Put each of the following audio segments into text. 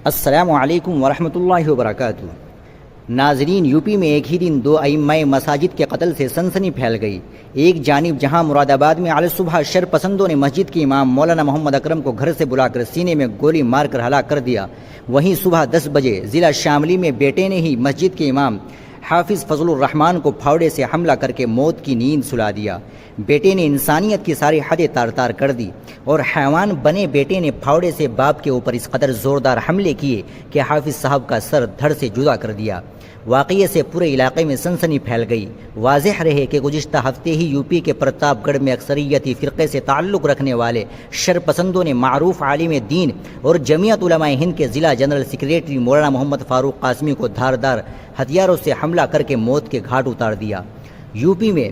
السلام علیکم ورحمۃ اللہ وبرکاتہ۔ ناظرین، یوپی میں ایک ہی دن دو ائمہ مساجد کے قتل سے سنسنی پھیل گئی۔ ایک جانب جہاں مراد آباد میں علی صبح شر پسندوں نے مسجد کے امام مولانا محمد اکرم کو گھر سے بلا کر سینے میں گولی مار کر ہلاک کر دیا، وہیں صبح 10 بجے ضلع شاملی میں بیٹے نے ہی مسجد کے امام حافظ فضل الرحمان کو پھاوڑے سے حملہ کر کے موت کی نیند سلا دیا۔ بیٹے نے انسانیت کی ساری حدیں تار تار کر دی اور حیوان بنے بیٹے نے پھاوڑے سے باپ کے اوپر اس قدر زوردار حملے کیے کہ حافظ صاحب کا سر دھڑ سے جدا کر دیا۔ واقعے سے پورے علاقے میں سنسنی پھیل گئی۔ واضح رہے کہ گزشتہ ہفتے ہی یوپی کے پرتاپ گڑھ میں اکثریتی فرقے سے تعلق رکھنے والے شر پسندوں نے معروف عالم دین اور جمعیت علماء ہند کے ضلع جنرل سیکریٹری مولانا محمد فاروق قاسمی کو دھاردار ہتھیاروں سے حملہ کر کے موت کے گھاٹ اتار دیا۔ یوپی میں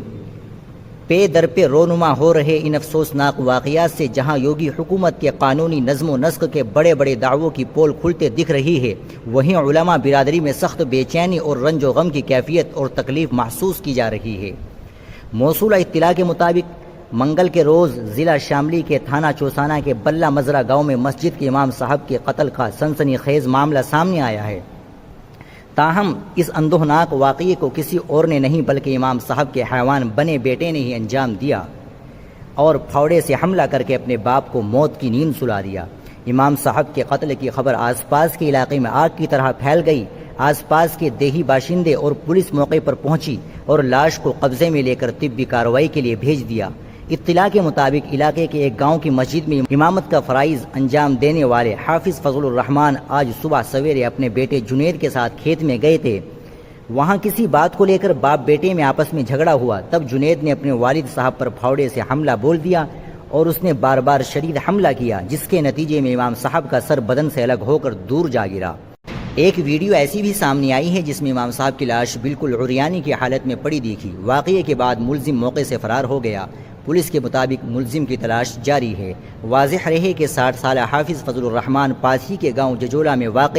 پے در پہ رونما ہو رہے ان افسوسناک واقعات سے جہاں یوگی حکومت کے قانونی نظم و نسق کے بڑے بڑے دعووں کی پول کھلتے دکھ رہی ہے، وہیں علماء برادری میں سخت بے چینی اور رنج و غم کی کیفیت اور تکلیف محسوس کی جا رہی ہے۔ موصولہ اطلاع کے مطابق منگل کے روز ضلع شاملی کے تھانہ چوسانہ کے بلہ مزرہ گاؤں میں مسجد کے امام صاحب کے قتل کا سنسنی خیز معاملہ سامنے آیا ہے۔ تاہم اس اندوہناک واقعے کو کسی اور نے نہیں بلکہ امام صاحب کے حیوان بنے بیٹے نے ہی انجام دیا اور پھاوڑے سے حملہ کر کے اپنے باپ کو موت کی نیند سلا دیا۔ امام صاحب کے قتل کی خبر آس پاس کے علاقے میں آگ کی طرح پھیل گئی۔ آس پاس کے دیہی باشندے اور پولیس موقع پر پہنچی اور لاش کو قبضے میں لے کر طبی کارروائی کے لیے بھیج دیا۔ اطلاع کے مطابق علاقے کے ایک گاؤں کی مسجد میں امامت کا فرائض انجام دینے والے حافظ فضل الرحمان آج صبح سویرے اپنے بیٹے جنید کے ساتھ کھیت میں گئے تھے۔ وہاں کسی بات کو لے کر باپ بیٹے میں آپس میں جھگڑا ہوا، تب جنید نے اپنے والد صاحب پر پھاوڑے سے حملہ بول دیا اور اس نے بار بار شدید حملہ کیا، جس کے نتیجے میں امام صاحب کا سر بدن سے الگ ہو کر دور جا گرا۔ ایک ویڈیو ایسی بھی سامنے آئی ہے جس میں امام صاحب کی لاش بالکل عریانی کی حالت میں پڑی دیکھی۔ واقعے کے بعد ملزم موقع سے فرار ہو گیا۔ پولیس کے مطابق ملزم کی تلاش جاری ہے۔ واضح رہے کہ 60 سالہ حافظ فضل الرحمان پاس ہی کے گاؤں ججولہ میں واقع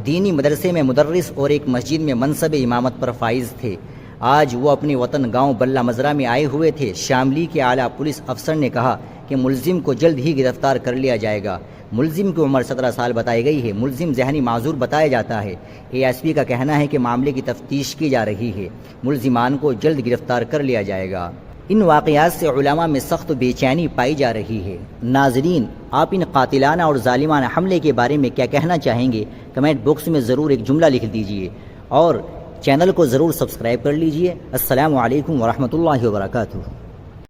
دینی مدرسے میں مدرس اور ایک مسجد میں منصب امامت پر فائز تھے۔ آج وہ اپنے وطن گاؤں بلہ مزرہ میں آئے ہوئے تھے۔ شاملی کے اعلیٰ پولیس افسر نے کہا کہ ملزم کو جلد ہی گرفتار کر لیا جائے گا۔ ملزم کی عمر 17 سال بتائی گئی ہے۔ ملزم ذہنی معذور بتایا جاتا ہے۔ اے ایس پی کا کہنا ہے کہ معاملے کی تفتیش کی جا رہی ہے۔ ملزمان کو جلد گرفتار کر لیا جائے گا۔ ان واقعات سے علماء میں سخت بے چینی پائی جا رہی ہے۔ ناظرین، آپ ان قاتلانہ اور ظالمانہ حملے کے بارے میں کیا کہنا چاہیں گے؟ کمنٹ باکس میں ضرور ایک جملہ لکھ دیجئے اور چینل کو ضرور سبسکرائب کر لیجئے۔ السلام علیکم ورحمۃ اللہ وبرکاتہ۔